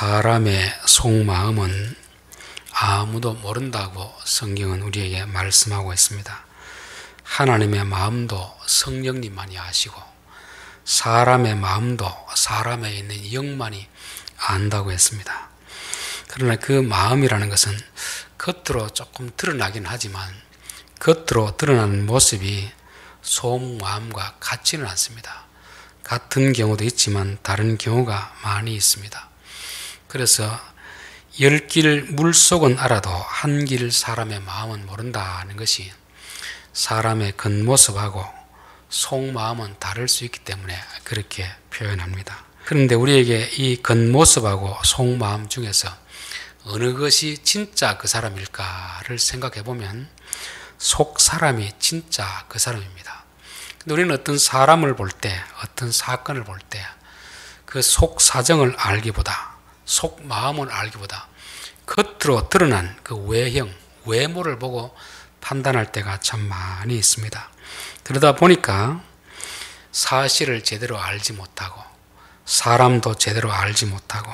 사람의 속마음은 아무도 모른다고 성경은 우리에게 말씀하고 있습니다. 하나님의 마음도 성령님만이 아시고 사람의 마음도 사람에 있는 영만이 안다고 했습니다. 그러나 그 마음이라는 것은 겉으로 조금 드러나긴 하지만 겉으로 드러나는 모습이 속마음과 같지는 않습니다. 같은 경우도 있지만 다른 경우가 많이 있습니다. 그래서 10길 물속은 알아도 한 길 사람의 마음은 모른다는 것이 사람의 겉모습하고 속마음은 다를 수 있기 때문에 그렇게 표현합니다. 그런데 우리에게 이 겉모습하고 속마음 중에서 어느 것이 진짜 그 사람일까를 생각해 보면 속 사람이 진짜 그 사람입니다. 근데 우리는 어떤 사람을 볼 때, 어떤 사건을 볼 때 그 속 사정을 알기보다 속 마음을 알기보다 겉으로 드러난 그 외형, 외모를 보고 판단할 때가 참 많이 있습니다. 그러다 보니까 사실을 제대로 알지 못하고 사람도 제대로 알지 못하고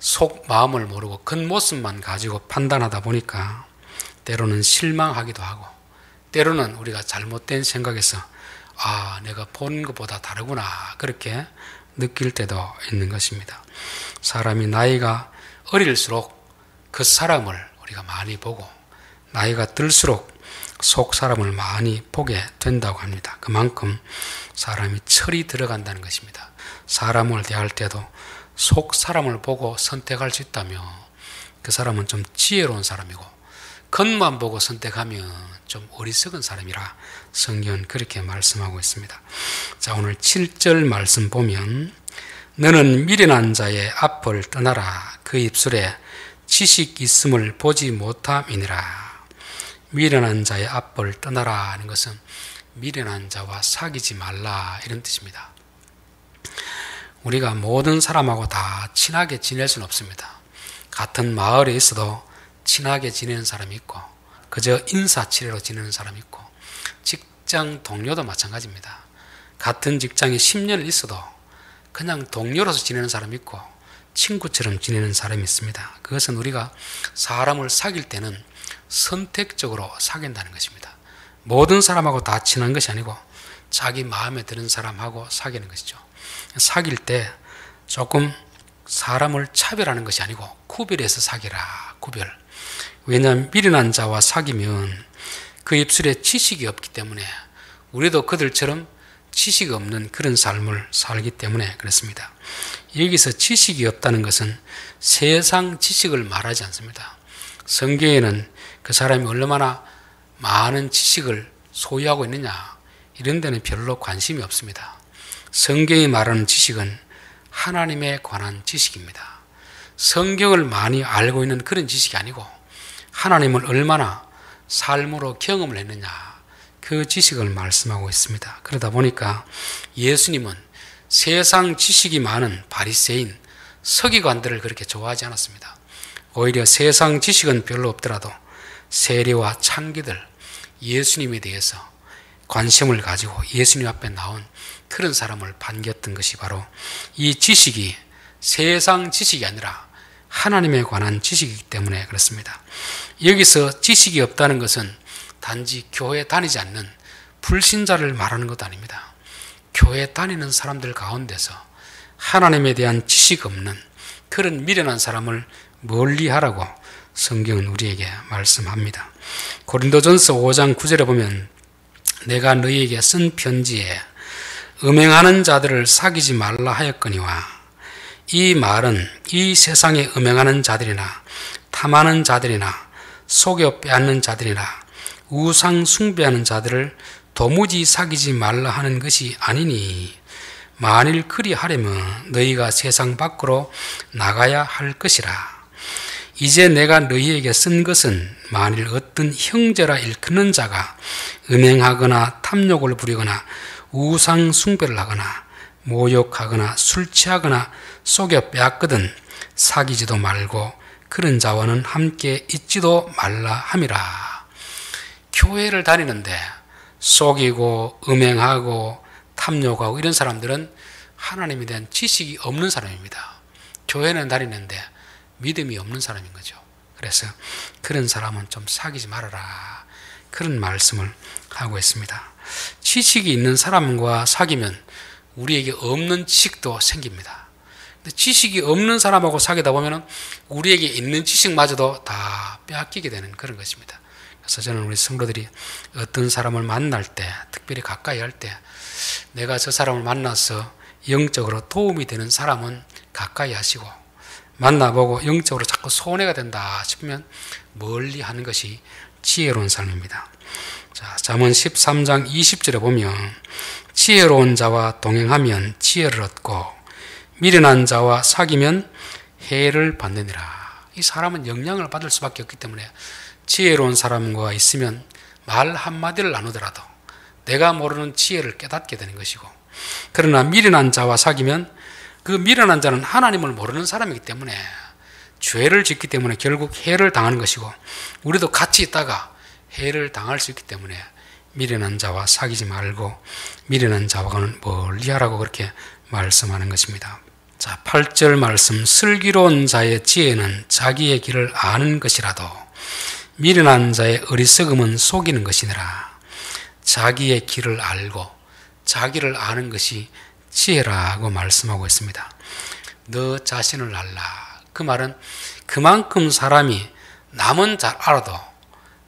속 마음을 모르고 겉모습만 가지고 판단하다 보니까 때로는 실망하기도 하고 때로는 우리가 잘못된 생각에서 내가 본 것보다 다르구나 그렇게 느낄 때도 있는 것입니다. 사람이 나이가 어릴수록 그 사람을 우리가 많이 보고 나이가 들수록 속 사람을 많이 보게 된다고 합니다. 그만큼 사람이 철이 들어간다는 것입니다. 사람을 대할 때도 속 사람을 보고 선택할 수 있다면 그 사람은 좀 지혜로운 사람이고 겉만 보고 선택하면 좀 어리석은 사람이라 성경은 그렇게 말씀하고 있습니다. 자, 오늘 7절 말씀 보면 너는 미련한 자의 앞을 떠나라. 그 입술에 지식 있음을 보지 못함이니라. 미련한 자의 앞을 떠나라 하는 것은 미련한 자와 사귀지 말라 이런 뜻입니다. 우리가 모든 사람하고 다 친하게 지낼 수는 없습니다. 같은 마을에 있어도 친하게 지내는 사람이 있고 그저 인사치레로 지내는 사람이 있고 직장 동료도 마찬가지입니다. 같은 직장에 10년을 있어도 그냥 동료로서 지내는 사람이 있고 친구처럼 지내는 사람이 있습니다. 그것은 우리가 사람을 사귈 때는 선택적으로 사귄다는 것입니다. 모든 사람하고 다 친한 것이 아니고 자기 마음에 드는 사람하고 사귀는 것이죠. 사귈 때 조금 사람을 차별하는 것이 아니고 구별해서 사귀라. 구별. 왜냐하면 미련한 자와 사귀면 그 입술에 지식이 없기 때문에 우리도 그들처럼 지식이 없는 그런 삶을 살기 때문에 그렇습니다. 여기서 지식이 없다는 것은 세상 지식을 말하지 않습니다. 성경에는 그 사람이 얼마나 많은 지식을 소유하고 있느냐 이런 데는 별로 관심이 없습니다. 성경이 말하는 지식은 하나님에 관한 지식입니다. 성경을 많이 알고 있는 그런 지식이 아니고 하나님을 얼마나 삶으로 경험을 했느냐 그 지식을 말씀하고 있습니다. 그러다 보니까 예수님은 세상 지식이 많은 바리새인, 서기관들을 그렇게 좋아하지 않았습니다. 오히려 세상 지식은 별로 없더라도 세리와 창기들, 예수님에 대해서 관심을 가지고 예수님 앞에 나온 그런 사람을 반겼던 것이 바로 이 지식이 세상 지식이 아니라 하나님에 관한 지식이기 때문에 그렇습니다. 여기서 지식이 없다는 것은 단지 교회 다니지 않는 불신자를 말하는 것도 아닙니다. 교회 다니는 사람들 가운데서 하나님에 대한 지식 없는 그런 미련한 사람을 멀리하라고 성경은 우리에게 말씀합니다. 고린도전서 5장 9절에 보면 내가 너희에게 쓴 편지에 음행하는 자들을 사귀지 말라 하였거니와 이 말은 이 세상에 음행하는 자들이나 탐하는 자들이나 속여 빼앗는 자들이나 우상 숭배하는 자들을 도무지 사귀지 말라 하는 것이 아니니 만일 그리하려면 너희가 세상 밖으로 나가야 할 것이라. 이제 내가 너희에게 쓴 것은 만일 어떤 형제라 일컫는 자가 음행하거나 탐욕을 부리거나 우상 숭배를 하거나 모욕하거나 술 취하거나 속여 빼앗거든 사귀지도 말고 그런 자와는 함께 있지도 말라 함이라. 교회를 다니는데 속이고 음행하고 탐욕하고 이런 사람들은 하나님에 대한 지식이 없는 사람입니다. 교회는 다니는데 믿음이 없는 사람인 거죠. 그래서 그런 사람은 좀 사귀지 말아라, 그런 말씀을 하고 있습니다. 지식이 있는 사람과 사귀면 우리에게 없는 지식도 생깁니다. 근데 지식이 없는 사람하고 사귀다 보면 우리에게 있는 지식마저도 다 빼앗기게 되는 그런 것입니다. 그래서 저는 우리 성도들이 어떤 사람을 만날 때, 특별히 가까이 할 때, 내가 저 사람을 만나서 영적으로 도움이 되는 사람은 가까이 하시고, 만나보고 영적으로 자꾸 손해가 된다 싶으면 멀리 하는 것이 지혜로운 삶입니다. 자, 잠언 13장 20절에 보면 지혜로운 자와 동행하면 지혜를 얻고 미련한 자와 사귀면 해를 받느니라. 이 사람은 영향을 받을 수밖에 없기 때문에 지혜로운 사람과 있으면 말 한마디를 나누더라도 내가 모르는 지혜를 깨닫게 되는 것이고, 그러나 미련한 자와 사귀면 그 미련한 자는 하나님을 모르는 사람이기 때문에 죄를 짓기 때문에 결국 해를 당하는 것이고, 우리도 같이 있다가 해를 당할 수 있기 때문에 미련한 자와 사귀지 말고 미련한 자와는 멀리하라고 그렇게 말씀하는 것입니다. 자, 8절 말씀, 슬기로운 자의 지혜는 자기의 길을 아는 것이라도 미련한 자의 어리석음은 속이는 것이니라. 자기의 길을 알고 자기를 아는 것이 지혜라고 말씀하고 있습니다. 너 자신을 알라. 그 말은 그만큼 사람이 남은 잘 알아도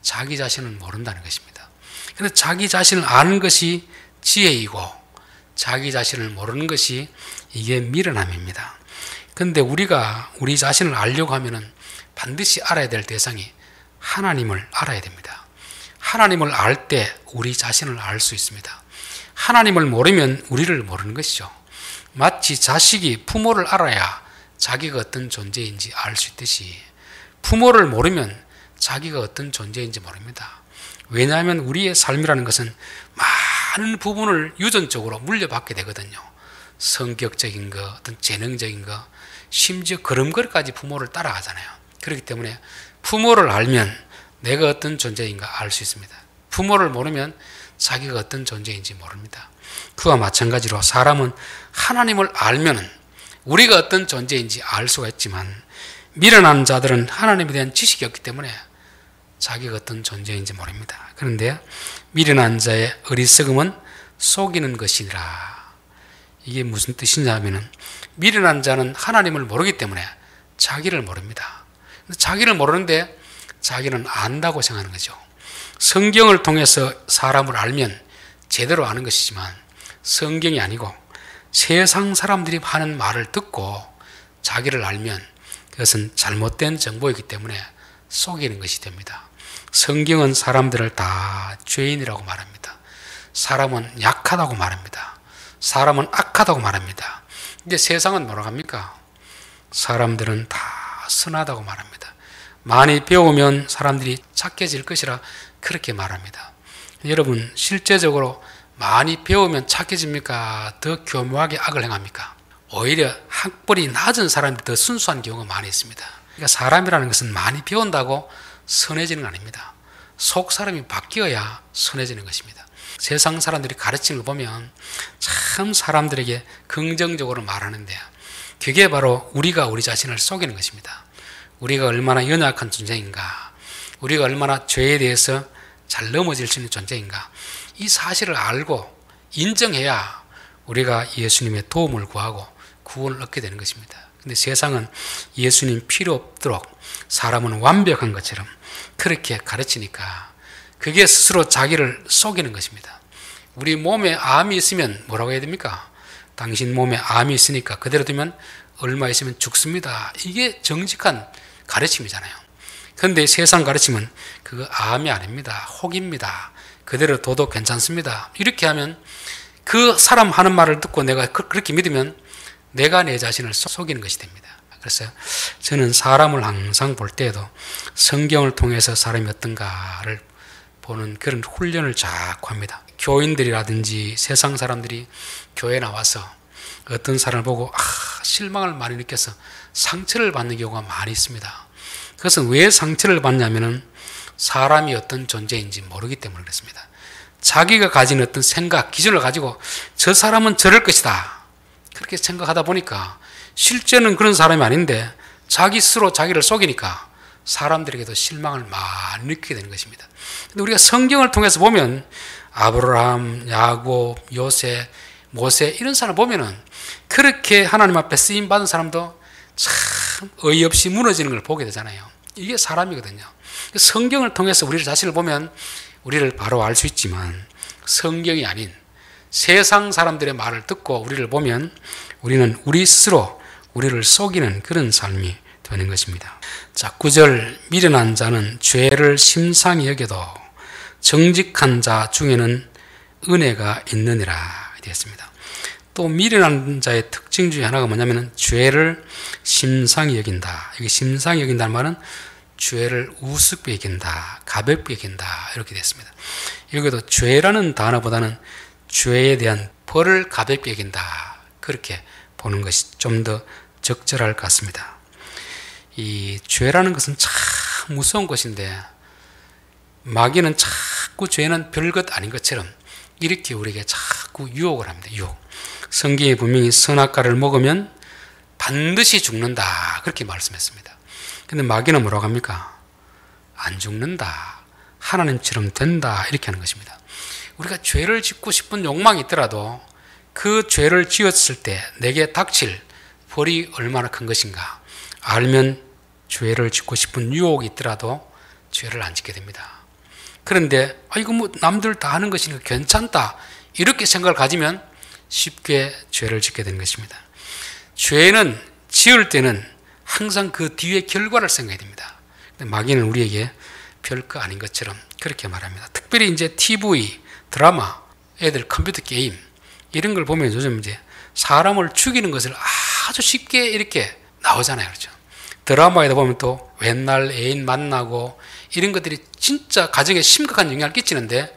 자기 자신을 모른다는 것입니다. 그런데 자기 자신을 아는 것이 지혜이고 자기 자신을 모르는 것이 이게 미련함입니다. 그런데 우리가 우리 자신을 알려고 하면은 반드시 알아야 될 대상이 하나님을 알아야 됩니다. 하나님을 알 때 우리 자신을 알 수 있습니다. 하나님을 모르면 우리를 모르는 것이죠. 마치 자식이 부모를 알아야 자기가 어떤 존재인지 알 수 있듯이 부모를 모르면 자기가 어떤 존재인지 모릅니다. 왜냐하면 우리의 삶이라는 것은 많은 부분을 유전적으로 물려받게 되거든요. 성격적인 거, 어떤 재능적인 거, 심지어 걸음걸이까지 부모를 따라가잖아요. 그렇기 때문에 부모를 알면 내가 어떤 존재인가 알 수 있습니다. 부모를 모르면 자기가 어떤 존재인지 모릅니다. 그와 마찬가지로 사람은 하나님을 알면 우리가 어떤 존재인지 알 수가 있지만 미련한 자들은 하나님에 대한 지식이 없기 때문에 자기가 어떤 존재인지 모릅니다. 그런데 미련한 자의 어리석음은 속이는 것이니라. 이게 무슨 뜻이냐 하면은 미련한 자는 하나님을 모르기 때문에 자기를 모릅니다. 자기를 모르는데 자기는 안다고 생각하는 거죠. 성경을 통해서 사람을 알면 제대로 아는 것이지만 성경이 아니고 세상 사람들이 하는 말을 듣고 자기를 알면 그것은 잘못된 정보이기 때문에 속이는 것이 됩니다. 성경은 사람들을 다 죄인이라고 말합니다. 사람은 약하다고 말합니다. 사람은 악하다고 말합니다. 근데 세상은 뭐라고 합니까? 사람들은 다 선하다고 말합니다. 많이 배우면 사람들이 착해질 것이라 그렇게 말합니다. 여러분, 실제적으로 많이 배우면 착해집니까? 더 교묘하게 악을 행합니까? 오히려 학벌이 낮은 사람들이 더 순수한 경우가 많이 있습니다. 그러니까 사람이라는 것은 많이 배운다고 선해지는 건 아닙니다. 속 사람이 바뀌어야 선해지는 것입니다. 세상 사람들이 가르치는 걸 보면 참 사람들에게 긍정적으로 말하는데 그게 바로 우리가 우리 자신을 속이는 것입니다. 우리가 얼마나 연약한 존재인가, 우리가 얼마나 죄에 대해서 잘 넘어질 수 있는 존재인가, 이 사실을 알고 인정해야 우리가 예수님의 도움을 구하고 구원을 얻게 되는 것입니다. 근데 세상은 예수님 필요 없도록 사람은 완벽한 것처럼 그렇게 가르치니까 그게 스스로 자기를 속이는 것입니다. 우리 몸에 암이 있으면 뭐라고 해야 됩니까? 당신 몸에 암이 있으니까 그대로 두면 얼마 있으면 죽습니다. 이게 정직한 가르침이잖아요. 그런데 세상 가르침은 그거 암이 아닙니다. 혹입니다. 그대로 둬도 괜찮습니다. 이렇게 하면 그 사람 하는 말을 듣고 내가 그렇게 믿으면 내가 내 자신을 속이는 것이 됩니다. 그래서 저는 사람을 항상 볼 때에도 성경을 통해서 사람이 어떤가를 보는 그런 훈련을 자꾸 합니다. 교인들이라든지 세상 사람들이 교회에 나와서 어떤 사람을 보고 실망을 많이 느껴서 상처를 받는 경우가 많이 있습니다. 그것은 왜 상처를 받냐면은 사람이 어떤 존재인지 모르기 때문에 그렇습니다. 자기가 가진 어떤 생각, 기준을 가지고 저 사람은 저럴 것이다 그렇게 생각하다 보니까 실제는 그런 사람이 아닌데 자기 스스로 자기를 속이니까 사람들에게도 실망을 많이 느끼게 되는 것입니다. 근데 우리가 성경을 통해서 보면 아브라함, 야곱, 요셉, 모세 이런 사람 보면은 그렇게 하나님 앞에 쓰임 받은 사람도 참 어이없이 무너지는 걸 보게 되잖아요. 이게 사람이거든요. 성경을 통해서 우리 자신을 보면 우리를 바로 알 수 있지만 성경이 아닌 세상 사람들의 말을 듣고 우리를 보면 우리는 우리 스스로 우리를 속이는 그런 삶이 되는 것입니다. 자, 9절 미련한 자는 죄를 심상히 여겨도 정직한 자 중에는 은혜가 있느니라 되었습니다. 또 미련한 자의 특징 중에 하나가 뭐냐면 죄를 심상히 여긴다. 여기 심상히 여긴다는 말은 죄를 우습게 여긴다, 가볍게 여긴다 이렇게 됐습니다. 여기도 죄라는 단어보다는 죄에 대한 벌을 가볍게 여긴다 그렇게 보는 것이 좀 더 적절할 것 같습니다. 이 죄라는 것은 참 무서운 것인데 마귀는 자꾸 죄는 별것 아닌 것처럼 이렇게 우리에게 자꾸 유혹을 합니다. 유혹. 성경에 분명히 선악과를 먹으면 반드시 죽는다 그렇게 말씀했습니다. 근데 마귀는 뭐라고 합니까? 안 죽는다, 하나님처럼 된다 이렇게 하는 것입니다. 우리가 죄를 짓고 싶은 욕망이 있더라도 그 죄를 지었을 때 내게 닥칠 벌이 얼마나 큰 것인가 알면 죄를 짓고 싶은 유혹이 있더라도 죄를 안 짓게 됩니다. 그런데 이거 뭐 남들 다 하는 것이니까 괜찮다 이렇게 생각을 가지면 쉽게 죄를 짓게 되는 것입니다. 죄는 지을 때는 항상 그 뒤에 결과를 생각해야 됩니다. 근데 마귀는 우리에게 별거 아닌 것처럼 그렇게 말합니다. 특별히 이제 TV, 드라마, 애들 컴퓨터 게임 이런 걸 보면 요즘 이제 사람을 죽이는 것을 아주 쉽게 이렇게 나오잖아요. 그렇죠? 드라마에다 보면 또 옛날 애인 만나고 이런 것들이 진짜 가정에 심각한 영향을 끼치는데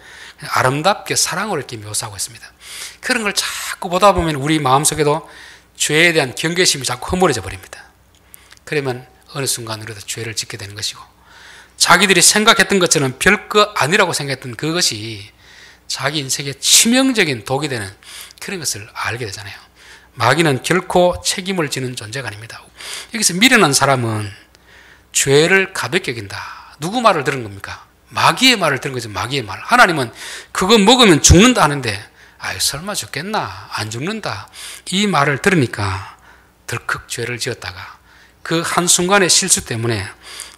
아름답게 사랑으로 이렇게 묘사하고 있습니다. 그런 걸 자꾸 보다 보면 우리 마음속에도 죄에 대한 경계심이 자꾸 허물어져 버립니다. 그러면 어느 순간 우리도 죄를 짓게 되는 것이고 자기들이 생각했던 것처럼 별거 아니라고 생각했던 그것이 자기 인생에 치명적인 독이 되는 그런 것을 알게 되잖아요. 마귀는 결코 책임을 지는 존재가 아닙니다. 여기서 미련한 사람은 죄를 가볍게 여긴다. 누구 말을 들은 겁니까? 마귀의 말을 들은 거죠. 마귀의 말. 하나님은 그거 먹으면 죽는다 하는데 설마 죽겠나? 안 죽는다. 이 말을 들으니까 덜컥 죄를 지었다가 그 한순간의 실수 때문에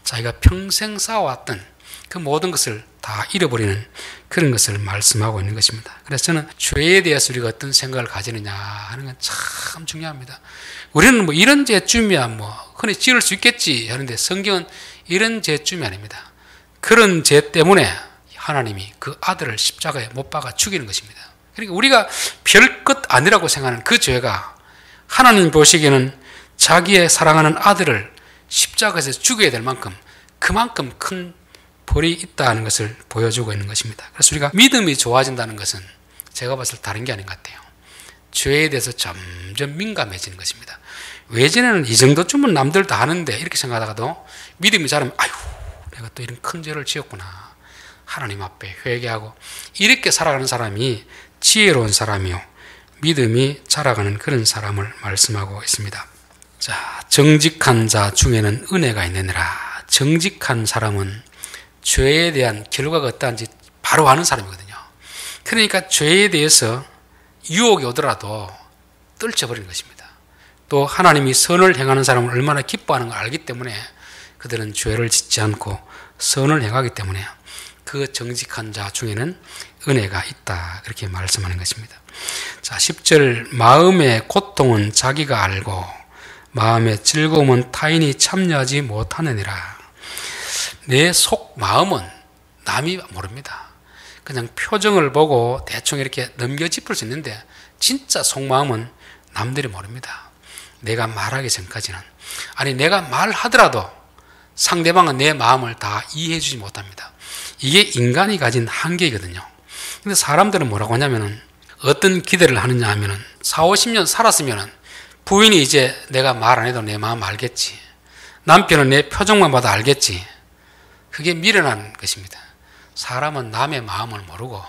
자기가 평생 쌓아왔던 그 모든 것을 다 잃어버리는 그런 것을 말씀하고 있는 것입니다. 그래서 저는 죄에 대해서 우리가 어떤 생각을 가지느냐 하는 건 참 중요합니다. 우리는 뭐 이런 죄쯤이야 뭐 흔히 지을 수 있겠지 하는데 성경은 이런 죄쯤이 아닙니다. 그런 죄 때문에 하나님이 그 아들을 십자가에 못 박아 죽이는 것입니다. 그러니까 우리가 별것 아니라고 생각하는 그 죄가 하나님 보시기에는 자기의 사랑하는 아들을 십자가에서 죽여야 될 만큼 그만큼 큰 벌이 있다는 것을 보여주고 있는 것입니다. 그래서 우리가 믿음이 좋아진다는 것은 제가 봤을 때 다른 게 아닌 것 같아요. 죄에 대해서 점점 민감해지는 것입니다. 예전에는 이 정도쯤은 남들 다 하는데 이렇게 생각하다가도 믿음이 자라면 내가 또 이런 큰 죄를 지었구나. 하나님 앞에 회개하고 이렇게 살아가는 사람이 지혜로운 사람이요 믿음이 자라가는 그런 사람을 말씀하고 있습니다. 자, 정직한 자 중에는 은혜가 있느니라. 정직한 사람은 죄에 대한 결과가 어떠한지 바로 아는 사람이거든요. 그러니까 죄에 대해서 유혹이 오더라도 떨쳐버리는 것입니다. 또 하나님이 선을 행하는 사람을 얼마나 기뻐하는 걸 알기 때문에 그들은 죄를 짓지 않고 선을 행하기 때문에 그 정직한 자 중에는 은혜가 있다. 그렇게 말씀하는 것입니다. 자, 10절 마음의 고통은 자기가 알고 마음의 즐거움은 타인이 참여하지 못하느니라. 내 속 마음은 남이 모릅니다. 그냥 표정을 보고 대충 이렇게 넘겨짚을 수 있는데 진짜 속마음은 남들이 모릅니다. 내가 말하기 전까지는. 아니 내가 말하더라도 상대방은 내 마음을 다 이해해 주지 못합니다. 이게 인간이 가진 한계이거든요. 근데 사람들은 뭐라고 하냐면은 어떤 기대를 하느냐 하면은 4, 50년 살았으면은 부인이 이제 내가 말 안 해도 내 마음 알겠지. 남편은 내 표정만 봐도 알겠지. 그게 미련한 것입니다. 사람은 남의 마음을 모르고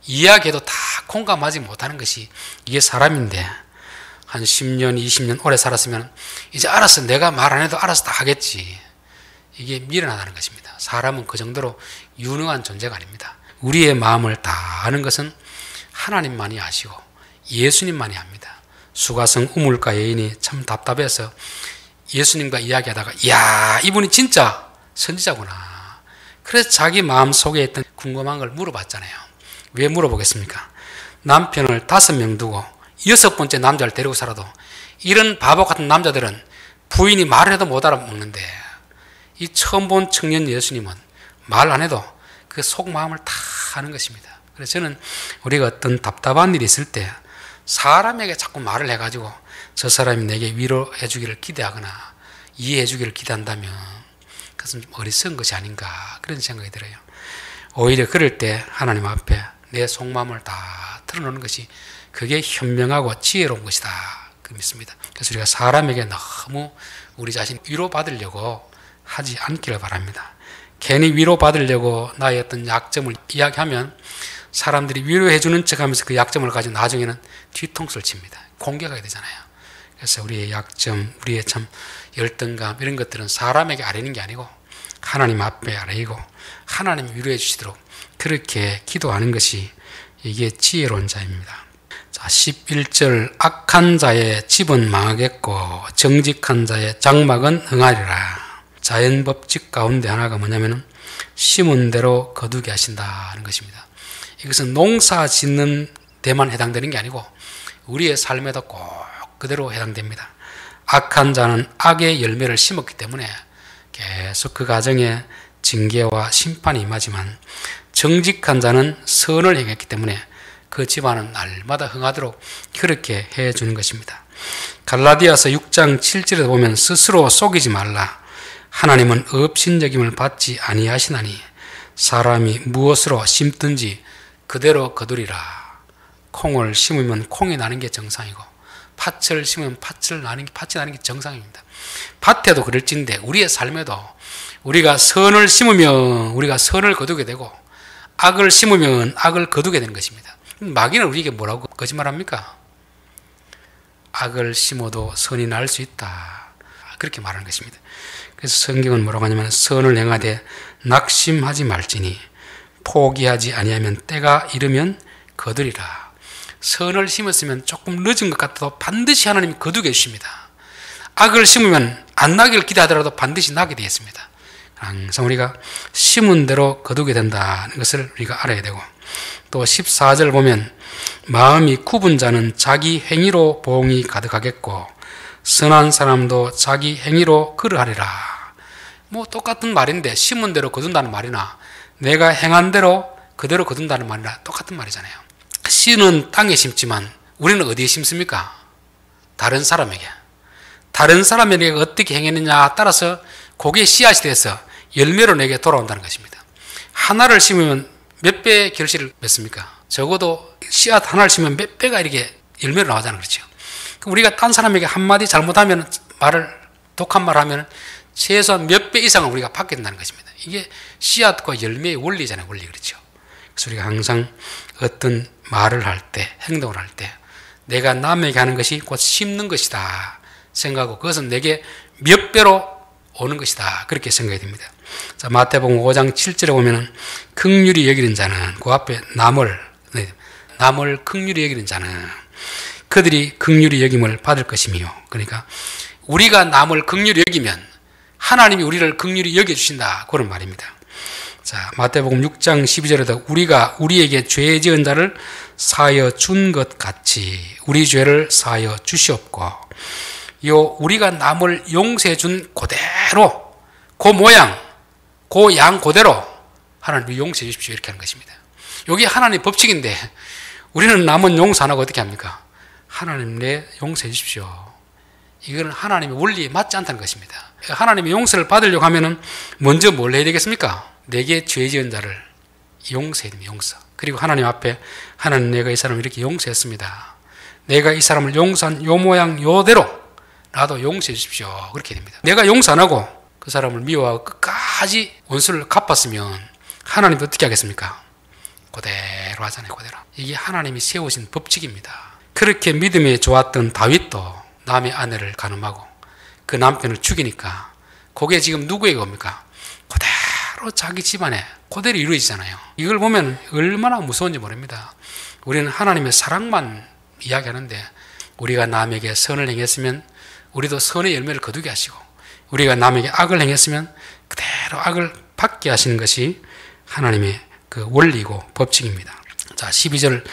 이야기해도 다 공감하지 못하는 것이 이게 사람인데 한 10년, 20년 오래 살았으면 이제 알았어. 내가 말 안 해도 알아서 다 하겠지. 이게 미련하다는 것입니다. 사람은 그 정도로 유능한 존재가 아닙니다. 우리의 마음을 다 아는 것은 하나님만이 아시고 예수님만이 압니다. 수가성 우물가 여인이 참 답답해서 예수님과 이야기하다가 이야, 이분이 진짜 선지자구나. 그래서 자기 마음속에 있던 궁금한 걸 물어봤잖아요. 왜 물어보겠습니까? 남편을 5명 두고 6번째 남자를 데리고 살아도 이런 바보 같은 남자들은 부인이 말을 해도 못 알아먹는데, 이 처음 본 청년 예수님은 말 안 해도 그 속마음을 다 아는 것입니다. 그래서 저는 우리가 어떤 답답한 일이 있을 때 사람에게 자꾸 말을 해가지고 저 사람이 내게 위로해 주기를 기대하거나 이해해 주기를 기대한다면 그것은 좀 어리석은 것이 아닌가, 그런 생각이 들어요. 오히려 그럴 때 하나님 앞에 내 속마음을 다 털어놓는 것이 그게 현명하고 지혜로운 것이다, 그 믿습니다. 그래서 우리가 사람에게 너무 우리 자신 위로받으려고 하지 않기를 바랍니다. 괜히 위로받으려고 나의 어떤 약점을 이야기하면 사람들이 위로해 주는 척하면서 그 약점을 가지고 나중에는 뒤통수를 칩니다. 공격하게 되잖아요. 그래서 우리의 약점, 우리의 참 열등감, 이런 것들은 사람에게 아뢰는 게 아니고 하나님 앞에 아뢰고 하나님이 위로해 주시도록 그렇게 기도하는 것이 이게 지혜로운 자입니다. 자, 11절, 악한 자의 집은 망하겠고 정직한 자의 장막은 흥하리라. 자연 법칙 가운데 하나가 뭐냐면은 심은 대로 거두게 하신다는 것입니다. 이것은 농사 짓는 데만 해당되는 게 아니고 우리의 삶에도 꼭 그대로 해당됩니다. 악한 자는 악의 열매를 심었기 때문에 계속 그 가정에 징계와 심판이 임하지만, 정직한 자는 선을 행했기 때문에 그 집안은 날마다 흥하도록 그렇게 해주는 것입니다. 갈라디아서 6장 7절에 보면 스스로 속이지 말라. 하나님은 업신여김을 받지 아니하시나니 사람이 무엇으로 심든지 그대로 거두리라. 콩을 심으면 콩이 나는 게 정상이고 팥을 심으면 팥이 나는 게 정상입니다. 밭에도 그럴진데 우리의 삶에도 우리가 선을 심으면 우리가 선을 거두게 되고 악을 심으면 악을 거두게 되는 것입니다. 마귀는 우리에게 뭐라고 거짓말합니까? 악을 심어도 선이 날 수 있다, 그렇게 말하는 것입니다. 그래서 성경은 뭐라고 하냐면 선을 행하되 낙심하지 말지니 포기하지 아니하면 때가 이르면 거두리라. 선을 심었으면 조금 늦은 것 같아도 반드시 하나님이 거두게 해주십니다. 악을 심으면 안 나기를 기대하더라도 반드시 나게 되어 있습니다. 항상 우리가 심은 대로 거두게 된다는 것을 우리가 알아야 되고, 또 14절 보면 마음이 굽은 자는 자기 행위로 보응이 가득하겠고 선한 사람도 자기 행위로 그러하리라. 뭐 똑같은 말인데 심은 대로 거둔다는 말이나 내가 행한 대로 그대로 거둔다는 말이나 똑같은 말이잖아요. 씨는 땅에 심지만 우리는 어디에 심습니까? 다른 사람에게. 다른 사람에게 어떻게 행했느냐 따라서 그게 씨앗이 돼서 열매로 내게 돌아온다는 것입니다. 하나를 심으면 몇 배의 결실을 맺습니까? 적어도 씨앗 하나를 심으면 몇 배가 이렇게 열매로 나오잖아요. 그렇죠? 우리가 딴 사람에게 한마디 잘못하면 독한 말 하면 최소한 몇 배 이상은 우리가 받게 된다는 것입니다. 이게 씨앗과 열매의 원리잖아요. 원리. 그렇죠? 그래서 우리가 항상 어떤 말을 할 때, 행동을 할 때 내가 남에게 하는 것이 곧 심는 것이다 생각하고 그것은 내게 몇 배로 오는 것이다, 그렇게 생각이 됩니다. 자, 마태복음 5장 7절에 보면은 긍휼히 여기는 자는, 그 앞에 남을 긍휼히 여기는 자는 그들이 긍휼히 여김을 받을 것이며, 그러니까 우리가 남을 긍휼히 여기면 하나님이 우리를 긍휼히 여겨주신다, 그런 말입니다. 자, 마태복음 6장 12절에도 우리가 우리에게 죄 지은 자를 사하여 준 것 같이 우리 죄를 사하여 주시옵고, 우리가 남을 용서해 준 그대로, 그 모양, 그 양 그대로 하나님 용서해 주십시오, 이렇게 하는 것입니다. 이게 하나님의 법칙인데 우리는 남은 용서 안 하고 어떻게 합니까? 하나님 내 용서해 주십시오. 이건 하나님의 원리에 맞지 않다는 것입니다. 하나님의 용서를 받으려고 하면은 먼저 뭘 해야 되겠습니까? 내게 죄 지은 자를 용서해야 됩니다. 용서. 그리고 하나님 앞에 하나님, 내가 이 사람을 이렇게 용서했습니다. 내가 이 사람을 용서한 요 모양 요대로 나도 용서해 주십시오, 그렇게 됩니다. 내가 용서 안 하고 그 사람을 미워하고 끝까지 원수를 갚았으면 하나님도 어떻게 하겠습니까? 그대로 하잖아요. 그대로. 이게 하나님이 세우신 법칙입니다. 그렇게 믿음이 좋았던 다윗도 남의 아내를 간음하고 그 남편을 죽이니까 그게 지금 누구에게 옵니까? 그대로 자기 집안에 그대로 이루어지잖아요. 이걸 보면 얼마나 무서운지 모릅니다. 우리는 하나님의 사랑만 이야기하는데 우리가 남에게 선을 행했으면 우리도 선의 열매를 거두게 하시고 우리가 남에게 악을 행했으면 그대로 악을 받게 하시는 것이 하나님의 그 원리고 법칙입니다. 자, 12절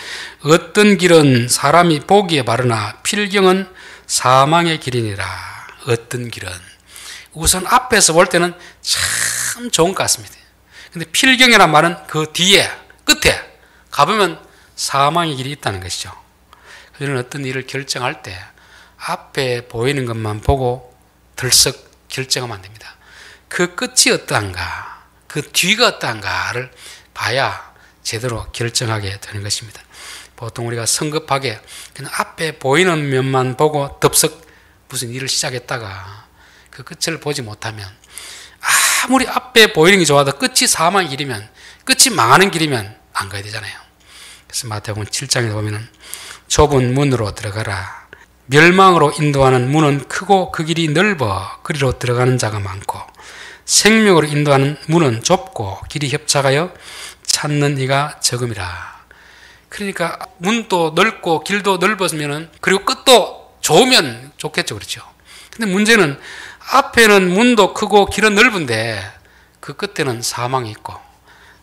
어떤 길은 사람이 보기에 바르나 필경은 사망의 길이니라. 어떤 길은 우선 앞에서 볼 때는 참 좋은 것 같습니다. 근데 필경이라는 말은 그 뒤에 끝에 가보면 사망의 길이 있다는 것이죠. 우리는 어떤 일을 결정할 때 앞에 보이는 것만 보고 들썩 결정하면 안 됩니다. 그 끝이 어떠한가, 그 뒤가 어떠한가를 봐야 제대로 결정하게 되는 것입니다. 보통 우리가 성급하게 그냥 앞에 보이는 면만 보고 덥석 무슨 일을 시작했다가 그 끝을 보지 못하면 아무리 앞에 보이는 게 좋아도 끝이 사망의 길이면 끝이 망하는 길이면 안 가야 되잖아요. 그래서 마태복음 7장에 보면은 좁은 문으로 들어가라. 멸망으로 인도하는 문은 크고 그 길이 넓어 그리로 들어가는 자가 많고 생명으로 인도하는 문은 좁고 길이 협착하여 찾는 이가 적음이라. 그러니까 문도 넓고 길도 넓었으면은 그리고 끝도 좋으면 좋겠죠, 그렇죠? 근데 문제는 앞에는 문도 크고 길은 넓은데 그 끝에는 사망이 있고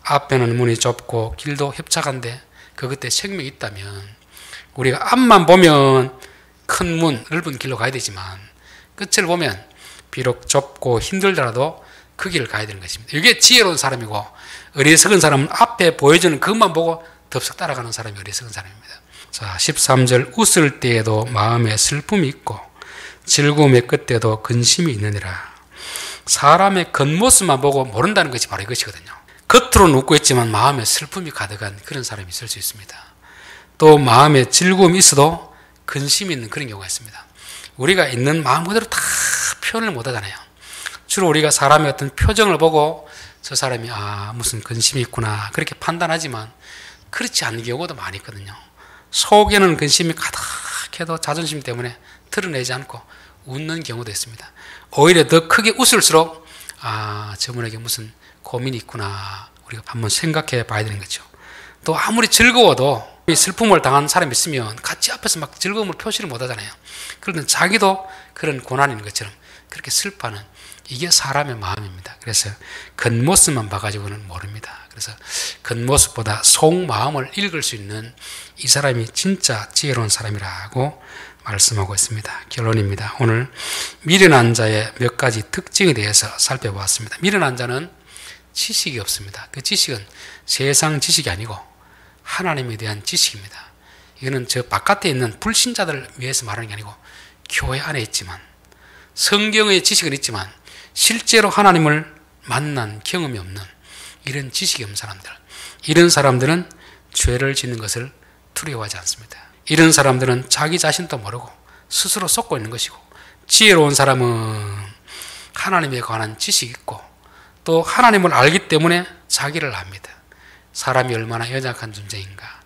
앞에는 문이 좁고 길도 협착한데 그 끝에 생명이 있다면 우리가 앞만 보면 큰 문, 넓은 길로 가야 되지만 끝을 보면 비록 좁고 힘들더라도 그 길을 가야 되는 것입니다. 이게 지혜로운 사람이고 어리석은 사람은 앞에 보여주는 그것만 보고 덥석 따라가는 사람이 어리석은 사람입니다. 자, 13절 웃을 때에도 마음에 슬픔이 있고 즐거움의 끝에도 근심이 있느니라. 사람의 겉모습만 보고 모른다는 것이 바로 이것이거든요. 겉으로는 웃고 있지만 마음에 슬픔이 가득한 그런 사람이 있을 수 있습니다. 또 마음에 즐거움이 있어도 근심이 있는 그런 경우가 있습니다. 우리가 있는 마음 그대로 다 표현을 못 하잖아요. 주로 우리가 사람의 어떤 표정을 보고 저 사람이 무슨 근심이 있구나 그렇게 판단하지만 그렇지 않은 경우도 많이 있거든요. 속에는 근심이 가득해도 자존심 때문에 드러내지 않고 웃는 경우도 있습니다. 오히려 더 크게 웃을수록 저분에게 무슨 고민이 있구나 우리가 한번 생각해 봐야 되는 거죠. 또 아무리 즐거워도 슬픔을 당한 사람이 있으면 같이 앞에서 막 즐거움을 표시를 못 하잖아요. 그런데 자기도 그런 고난인 것처럼 그렇게 슬퍼하는 이게 사람의 마음입니다. 그래서 겉모습만 봐가지고는 모릅니다. 그래서 겉모습보다 속마음을 읽을 수 있는 이 사람이 진짜 지혜로운 사람이라고 말씀하고 있습니다. 결론입니다. 오늘 미련한 자의 몇 가지 특징에 대해서 살펴보았습니다. 미련한 자는 지식이 없습니다. 그 지식은 세상 지식이 아니고 하나님에 대한 지식입니다. 이거는 저 바깥에 있는 불신자들을 위해서 말하는 게 아니고 교회 안에 있지만 성경의 지식은 있지만 실제로 하나님을 만난 경험이 없는 이런 지식이 없는 사람들, 이런 사람들은 죄를 짓는 것을 두려워하지 않습니다. 이런 사람들은 자기 자신도 모르고 스스로 쏟고 있는 것이고, 지혜로운 사람은 하나님에 관한 지식이 있고 또 하나님을 알기 때문에 자기를 압니다. 사람이 얼마나 연약한 존재인가,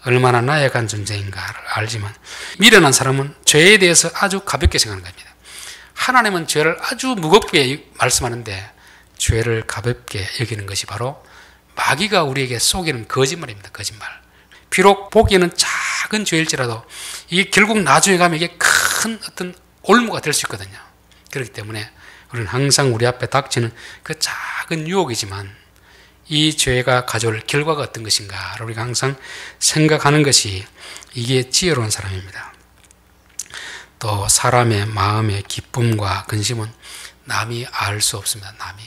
얼마나 나약한 존재인가를 알지만, 미련한 사람은 죄에 대해서 아주 가볍게 생각하는 겁니다. 하나님은 죄를 아주 무겁게 말씀하는데 죄를 가볍게 여기는 것이 바로 마귀가 우리에게 속이는 거짓말입니다. 거짓말. 비록 보기에는 작은 죄일지라도 이게 결국 나중에 가면 이게 큰 어떤 올무가 될 수 있거든요. 그렇기 때문에 우리는 항상 우리 앞에 닥치는 그 작은 유혹이지만 이 죄가 가져올 결과가 어떤 것인가를 우리가 항상 생각하는 것이 이게 지혜로운 사람입니다. 또 사람의 마음의 기쁨과 근심은 남이 알 수 없습니다. 남이.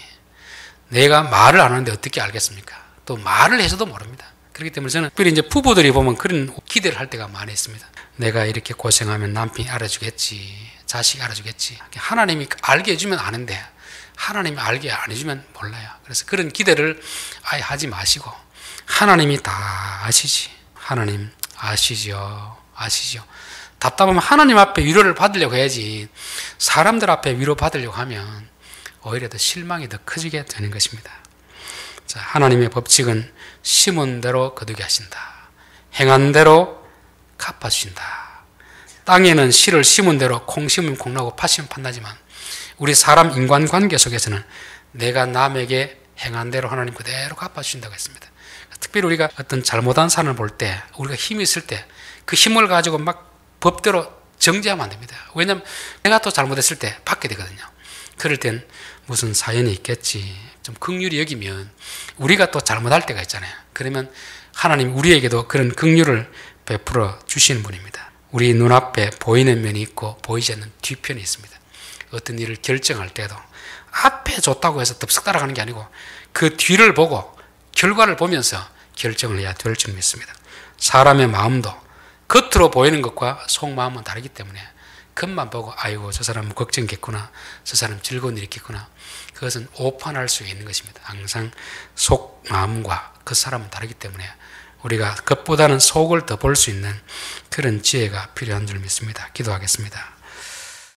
내가 말을 안 하는데 어떻게 알겠습니까? 또 말을 해서도 모릅니다. 그렇기 때문에 저는 특별히 이제 부부들이 보면 그런 기대를 할 때가 많이 있습니다. 내가 이렇게 고생하면 남편이 알아주겠지, 자식이 알아주겠지. 하나님이 알게 해주면 아는데 하나님이 알게 안 해주면 몰라요. 그래서 그런 기대를 아예 하지 마시고 하나님이 다 아시지. 하나님 아시죠. 아시죠. 답답하면 하나님 앞에 위로를 받으려고 해야지 사람들 앞에 위로 받으려고 하면 오히려 더 실망이 더 커지게 되는 것입니다. 자, 하나님의 법칙은 심은 대로 거두게 하신다. 행한 대로 갚아주신다. 땅에는 씨를 심은 대로 콩 심으면 콩 나고 팥 심으면 팥 나지만 우리 사람 인간관계 속에서는 내가 남에게 행한 대로 하나님 그대로 갚아주신다고 했습니다. 특별히 우리가 어떤 잘못한 산을 볼 때, 우리가 힘이 있을 때 그 힘을 가지고 막 법대로 정죄하면 안 됩니다. 왜냐하면 내가 또 잘못했을 때 받게 되거든요. 그럴 땐 무슨 사연이 있겠지, 좀 긍휼히 여기면 우리가 또 잘못할 때가 있잖아요. 그러면 하나님 우리에게도 그런 긍휼을 베풀어 주시는 분입니다. 우리 눈앞에 보이는 면이 있고 보이지 않는 뒤편이 있습니다. 어떤 일을 결정할 때도 앞에 좋다고 해서 덥석 따라가는 게 아니고 그 뒤를 보고 결과를 보면서 결정을 해야 될 줄 믿습니다. 사람의 마음도 겉으로 보이는 것과 속마음은 다르기 때문에 겉만 보고 아이고 저 사람은 걱정겠구나, 저 사람 즐거운 일이 있겠구나, 그것은 오판할 수 있는 것입니다. 항상 속마음과 그 사람은 다르기 때문에 우리가 겉보다는 속을 더 볼 수 있는 그런 지혜가 필요한 줄 믿습니다. 기도하겠습니다.